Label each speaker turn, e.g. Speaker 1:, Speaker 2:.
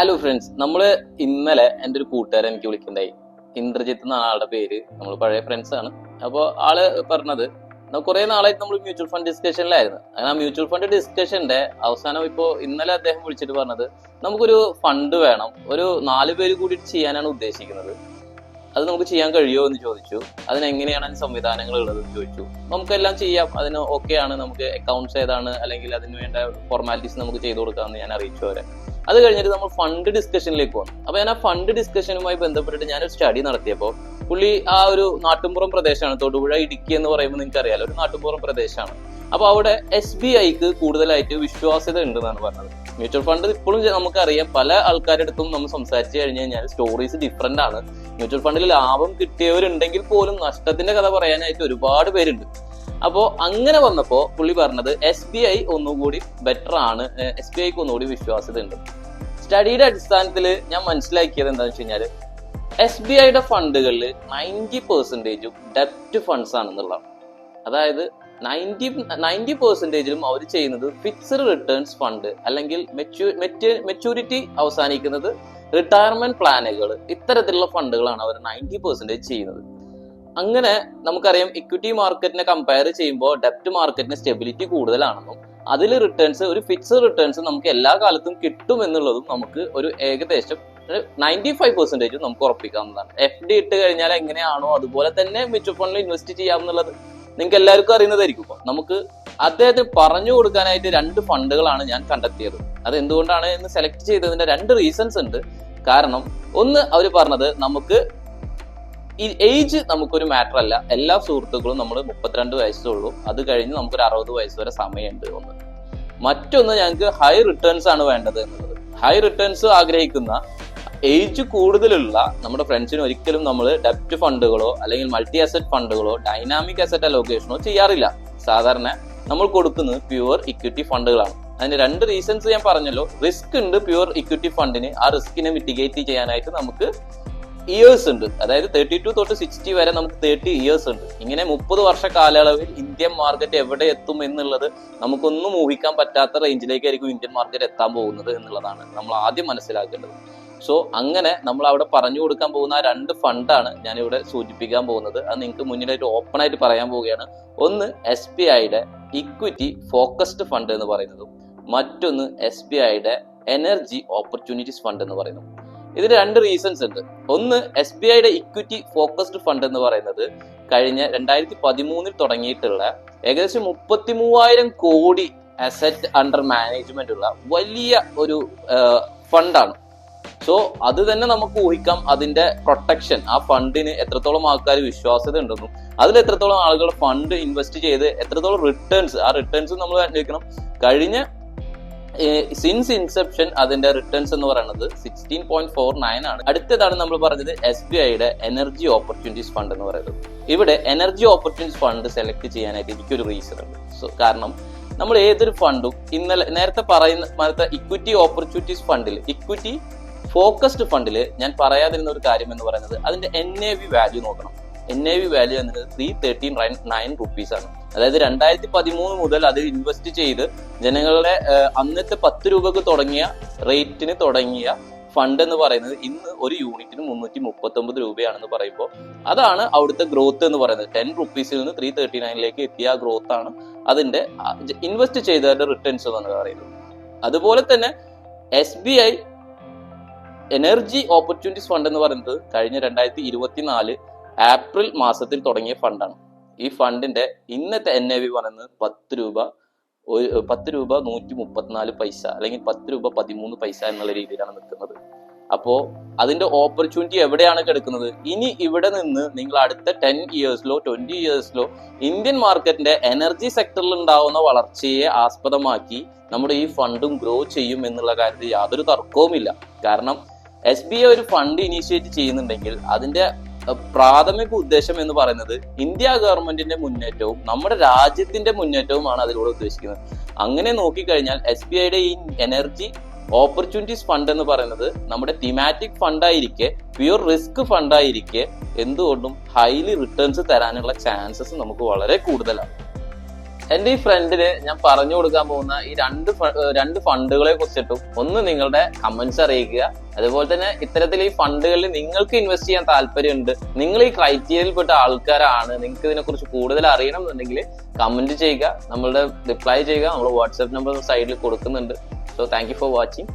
Speaker 1: Hello friends, നമ്മള് ഇന്നലെ എൻ്റെ ഒരു കൂട്ടുകാരൻ എനിക്ക് വിളിക്കണ്ടായി. ഇന്ദ്രജിത്ത് എന്ന ആളുടെ പേര്. നമ്മൾ പഴയ ഫ്രണ്ട്സ് ആണ്. അപ്പോൾ ആള് പറഞ്ഞത്, കുറെ നാളായിട്ട് നമ്മൾ മ്യൂച്വൽ ഫണ്ട് ഡിസ്കഷനിലായിരുന്നു. അങ്ങനെ ആ മ്യൂച്വൽ ഫണ്ട് ഡിസ്കഷന്റെ അവസാനം ഇപ്പോൾ ഇന്നലെ അദ്ദേഹം വിളിച്ചിട്ട് പറഞ്ഞത്, നമുക്കൊരു ഫണ്ട് വേണം, ഒരു 4 പേര് കൂടിയിട്ട് ചെയ്യാനാണ് ഉദ്ദേശിക്കുന്നത്. അത് നമുക്ക് ചെയ്യാൻ കഴിയുമോ എന്ന് ചോദിച്ചു. അതിനെങ്ങനെയാണ് അതിന് സംവിധാനങ്ങൾ ഉള്ളതെന്ന് ചോദിച്ചു. നമുക്കെല്ലാം ചെയ്യാം, അതിന് ഓക്കെ ആണ്. നമുക്ക് അക്കൗണ്ട്സ് ഏതാണ്, അല്ലെങ്കിൽ അതിന് വേണ്ട ഫോർമാലിറ്റീസ് നമുക്ക് ചെയ്തു കൊടുക്കാമെന്ന് ഞാൻ അറിയിച്ചു അവരെ. അത് കഴിഞ്ഞിട്ട് നമ്മൾ ഫണ്ട് ഡിസ്കഷനിലേക്ക് വന്നു. അപ്പൊ ഞാൻ ആ ഫണ്ട് ഡിസ്കഷനുമായി ബന്ധപ്പെട്ടിട്ട് ഞാനൊരു സ്റ്റഡി നടത്തിയപ്പോൾ പുള്ളി ആ ഒരു നാട്ടുമ്പുറം പ്രദേശമാണ്, തൊടുപുഴ ഇടുക്കി എന്ന് പറയുമ്പോൾ നിങ്ങൾക്ക് അറിയാലോ, ഒരു നാട്ടുമ്പുറം പ്രദേശമാണ്. അപ്പൊ അവിടെ SBIക്ക് കൂടുതലായിട്ട് വിശ്വാസ്യത ഉണ്ടെന്നാണ് പറഞ്ഞത്. മ്യൂച്വൽ ഫണ്ട് ഇപ്പോഴും നമുക്കറിയാം, പല ആൾക്കാരുടെ അടുത്തും നമ്മൾ സംസാരിച്ചു കഴിഞ്ഞു കഴിഞ്ഞാൽ സ്റ്റോറീസ് ഡിഫറെന്റ് ആണ്. മ്യൂച്വൽ ഫണ്ടിൽ ലാഭം കിട്ടിയവരുണ്ടെങ്കിൽ പോലും നഷ്ടത്തിന്റെ കഥ പറയാനായിട്ട് ഒരുപാട് പേരുണ്ട്. അപ്പോ അങ്ങനെ വന്നപ്പോ പുള്ളി പറഞ്ഞത് SBI ഒന്നുകൂടി ബെറ്റർ ആണ്, SBIക്ക് ഒന്നുകൂടി വിശ്വാസ്യത ഉണ്ട്. സ്റ്റഡിയുടെ അടിസ്ഥാനത്തിൽ ഞാൻ മനസ്സിലാക്കിയത് എന്താണെന്ന് വെച്ച് കഴിഞ്ഞാൽ, SBIയുടെ ഫണ്ടുകളിൽ 90% ഡെപ്റ്റ് ഫണ്ട്സ് ആണെന്നുള്ളതാണ്. അതായത് 90% അവർ ചെയ്യുന്നത് ഫിക്സഡ് റിട്ടേൺസ് ഫണ്ട്, അല്ലെങ്കിൽ മെച്യൂരിറ്റി അവസാനിക്കുന്നത് റിട്ടയർമെന്റ് പ്ലാനുകൾ, ഇത്തരത്തിലുള്ള ഫണ്ടുകളാണ് അവർ 90% ചെയ്യുന്നത്. അങ്ങനെ നമുക്കറിയാം, ഇക്വിറ്റി മാർക്കറ്റിനെ കമ്പയർ ചെയ്യുമ്പോൾ ഡെപ്റ്റ് മാർക്കറ്റിന് സ്റ്റെബിലിറ്റി കൂടുതലാണെന്നും അതിൽ റിട്ടേൺസ്, ഒരു ഫിക്സഡ് റിട്ടേൺസ് നമുക്ക് എല്ലാ കാലത്തും കിട്ടും എന്നുള്ളതും നമുക്ക് ഒരു ഏകദേശം 95% നമുക്ക് ഉറപ്പിക്കാവുന്നതാണ്. FD ഇട്ട് കഴിഞ്ഞാൽ എങ്ങനെയാണോ അതുപോലെ തന്നെ മ്യൂച്വൽ ഫണ്ടിൽ ഇൻവെസ്റ്റ് ചെയ്യാമെന്നുള്ളത് നിങ്ങൾക്ക് എല്ലാവർക്കും അറിയുന്നതായിരിക്കും. നമുക്ക് അദ്ദേഹത്തിന് പറഞ്ഞു കൊടുക്കാനായിട്ട് 2 ഫണ്ടുകളാണ് ഞാൻ കണ്ടെത്തിയത്. അത് എന്തുകൊണ്ടാണ് എന്ന് സെലക്ട് ചെയ്തതിന്റെ 2 റീസൺസ് ഉണ്ട്. കാരണം ഒന്ന്, അവർ പറഞ്ഞത് നമുക്ക് ഈ ഏജ് നമുക്കൊരു മാറ്റർ അല്ല, എല്ലാ സുഹൃത്തുക്കളും നമ്മൾ 32 വയസ്സുള്ളൂ, അത് കഴിഞ്ഞ് നമുക്കൊരു 60 വയസ്സ് വരെ സമയമുണ്ട് ഒന്ന്. മറ്റൊന്ന്, ഞങ്ങൾക്ക് ഹൈ റിട്ടേൺസ് ആണ് വേണ്ടത് എന്നുള്ളത്. ഹൈ റിട്ടേൺസ് ആഗ്രഹിക്കുന്ന ഏജ് കൂടുതലുള്ള നമ്മുടെ ഫ്രണ്ട്സിന് ഒരിക്കലും നമ്മൾ ഡെപ്റ്റ് ഫണ്ടുകളോ അല്ലെങ്കിൽ മൾട്ടി അസറ്റ് ഫണ്ടുകളോ ഡൈനാമിക് അസറ്റ് അലോക്കേഷനോ ചെയ്യാറില്ല. സാധാരണ നമ്മൾ കൊടുക്കുന്നത് പ്യുവർ ഇക്വിറ്റി ഫണ്ടുകളാണ്. അതിന് 2 റീസൺസ് ഞാൻ പറഞ്ഞല്ലോ. റിസ്ക് ഉണ്ട് പ്യുവർ ഇക്വിറ്റി ഫണ്ടിന്. ആ റിസ്കിനെ മിറ്റിഗേറ്റ് ചെയ്യാനായിട്ട് നമുക്ക് ഇയേഴ്സ് ഉണ്ട്. അതായത് 32 തൊട്ട് 60 വരെ നമുക്ക് 30 ഇയേഴ്സ് ഉണ്ട്. ഇങ്ങനെ 30 വർഷ കാലയളവിൽ ഇന്ത്യൻ മാർക്കറ്റ് എവിടെ എത്തും എന്നുള്ളത് നമുക്കൊന്നും ഊഹിക്കാൻ പറ്റാത്ത റേഞ്ചിലേക്കായിരിക്കും ഇന്ത്യൻ മാർക്കറ്റ് എത്താൻ പോകുന്നത് എന്നുള്ളതാണ് നമ്മൾ ആദ്യം മനസ്സിലാക്കേണ്ടത്. സോ അങ്ങനെ നമ്മൾ അവിടെ പറഞ്ഞു കൊടുക്കാൻ പോകുന്ന 2 ഫണ്ടാണ് ഞാനിവിടെ സൂചിപ്പിക്കാൻ പോകുന്നത്. അത് നിങ്ങൾക്ക് മുന്നിലായിട്ട് ഓപ്പൺ ആയിട്ട് പറയാൻ പോവുകയാണ്. ഒന്ന്, SBIയുടെ ഇക്വിറ്റി ഫോക്കസ്ഡ് ഫണ്ട് എന്ന് പറയുന്നതും മറ്റൊന്ന് SBIയുടെ എനർജി ഓപ്പർച്യൂണിറ്റീസ് ഫണ്ട് എന്ന് പറയുന്നു. ഇതിന് 2 റീസൺസ് ഉണ്ട്. ഒന്ന്, SBIയുടെ ഇക്വിറ്റി ഫോക്കസ്ഡ് ഫണ്ട് എന്ന് പറയുന്നത് കഴിഞ്ഞ 2013 തുടങ്ങിയിട്ടുള്ള ഏകദേശം 33,000 കോടി അസറ്റ് അണ്ടർ മാനേജ്മെന്റ് ഉള്ള വലിയ ഒരു ഫണ്ടാണ്. സോ അത് തന്നെ നമുക്ക് ഊഹിക്കാം അതിന്റെ പ്രൊട്ടക്ഷൻ, ആ ഫണ്ടിന് എത്രത്തോളം ആൾക്കാർ വിശ്വാസ്യത ഉണ്ടെന്നും അതിൽ എത്രത്തോളം ആളുകൾ ഫണ്ട് ഇൻവെസ്റ്റ് ചെയ്ത് എത്രത്തോളം റിട്ടേൺസ്, ആ റിട്ടേൺസ് നമ്മൾ അന്വേഷിക്കണം. കഴിഞ്ഞ സിൻസ് ഇൻസെപ്ഷൻ അതിന്റെ റിട്ടേൺസ് എന്ന് പറയുന്നത് 16.49 ആണ്. അടുത്തതാണ് നമ്മൾ പറഞ്ഞത് SBIയുടെ എനർജി ഓപ്പർച്യൂണിറ്റീസ് ഫണ്ട് എന്ന് പറയുന്നത്. ഇവിടെ എനർജി ഓപ്പർച്യൂണിറ്റീസ് ഫണ്ട് സെലക്ട് ചെയ്യാനായിട്ട് എനിക്കൊരു റീസൺ ഉണ്ട്. സോ കാരണം നമ്മൾ ഏതൊരു ഫണ്ടും നേരത്തെ പറയുന്ന ഇക്വിറ്റി ഓപ്പർച്യൂണിറ്റീസ് ഫണ്ടിൽ, ഇക്വിറ്റി ഫോക്കസ്ഡ് ഫണ്ടിൽ ഞാൻ പറയാതിരുന്ന ഒരു കാര്യം എന്ന് പറയുന്നത് അതിന്റെ NAV വാല്യൂ നോക്കണം. NAV വാല്യൂ എന്നത് 339 റുപ്പീസ് ആണ്. അതായത് 2013 മുതൽ അത് ഇൻവെസ്റ്റ് ചെയ്ത് ജനങ്ങളുടെ അന്നത്തെ 10 രൂപക്ക് തുടങ്ങിയ റേറ്റിന് തുടങ്ങിയ ഫണ്ട് എന്ന് പറയുന്നത് ഇന്ന് ഒരു യൂണിറ്റിന് 339 രൂപയാണെന്ന് പറയുമ്പോൾ അതാണ് അവിടുത്തെ ഗ്രോത്ത് എന്ന് പറയുന്നത്. 10 റുപ്പീസിൽ നിന്ന് 339 എത്തിയ ആ ഗ്രോത്ത് ആണ് അതിന്റെ ഇൻവെസ്റ്റ് ചെയ്തതിന്റെ റിട്ടേൺസ് എന്ന് പറയുന്നത്. അതുപോലെ തന്നെ SBI എനർജി ഓപ്പർച്യൂണിറ്റീസ് ഫണ്ട് എന്ന് പറയുന്നത് കഴിഞ്ഞ 2024 ഏപ്രിൽ മാസത്തിൽ തുടങ്ങിയ ഫണ്ടാണ്. ഈ ഫണ്ടിന്റെ ഇന്നത്തെ NAV പറയുന്നത് 10 രൂപ 134 പൈസ അല്ലെങ്കിൽ 10 രൂപ 13 പൈസ എന്നുള്ള രീതിയിലാണ് നിൽക്കുന്നത്. അപ്പോ അതിന്റെ ഓപ്പർച്യൂണിറ്റി എവിടെയാണ് കിടക്കുന്നത്? ഇനി ഇവിടെ നിന്ന് നിങ്ങൾ അടുത്ത 10 ഇയേഴ്സിലോ 20 ഇയേഴ്സിലോ ഇന്ത്യൻ മാർക്കറ്റിന്റെ എനർജി സെക്ടറിൽ ഉണ്ടാവുന്ന വളർച്ചയെ ആസ്പദമാക്കി നമ്മുടെ ഈ ഫണ്ടും ഗ്രോ ചെയ്യും എന്നുള്ള കാര്യത്തിൽ യാതൊരു തർക്കവുമില്ല. കാരണം SBI ഒരു ഫണ്ട് ഇനീഷ്യേറ്റ് ചെയ്യുന്നുണ്ടെങ്കിൽ അതിന്റെ പ്രാഥമിക ഉദ്ദേശം എന്ന് പറയുന്നത് ഇന്ത്യ ഗവൺമെന്റിന്റെ മുന്നേറ്റവും നമ്മുടെ രാജ്യത്തിന്റെ മുന്നേറ്റവുമാണ് അതിലൂടെ ഉദ്ദേശിക്കുന്നത്. അങ്ങനെ നോക്കിക്കഴിഞ്ഞാൽ SBIയുടെ ഈ എനർജി ഓപ്പർച്യൂണിറ്റീസ് ഫണ്ട് എന്ന് പറയുന്നത് നമ്മുടെ തീമാറ്റിക് ഫണ്ടായിരിക്കെ, പ്യൂർ റിസ്ക് ഫണ്ടായിരിക്കെ എന്തുകൊണ്ടും ഹൈലി റിട്ടേൺസ് തരാനുള്ള ചാൻസസ് നമുക്ക് വളരെ കൂടുതലാണ്. എന്റെ ഈ ഫ്രണ്ടിന് ഞാൻ പറഞ്ഞു കൊടുക്കാൻ പോകുന്ന ഈ രണ്ട് ഫണ്ടുകളെ കുറിച്ചിട്ടും ഒന്ന് നിങ്ങളുടെ കമന്റ്സ് അറിയിക്കുക. അതുപോലെ തന്നെ ഇത്തരത്തിൽ ഈ ഫണ്ടുകളിൽ നിങ്ങൾക്ക് ഇൻവെസ്റ്റ് ചെയ്യാൻ താല്പര്യമുണ്ട്, നിങ്ങൾ ഈ ക്രൈറ്റീരിയയിൽപ്പെട്ട ആൾക്കാരാണ്, നിങ്ങൾക്ക് ഇതിനെക്കുറിച്ച് കൂടുതൽ അറിയണം എന്നുണ്ടെങ്കിൽ കമന്റ് ചെയ്യുക, നമ്മളുടെ റിപ്ലൈ ചെയ്യുക. നമ്മൾ വാട്സ്ആപ്പ് നമ്പർ സൈഡിൽ കൊടുക്കുന്നുണ്ട്. So thank you for watching.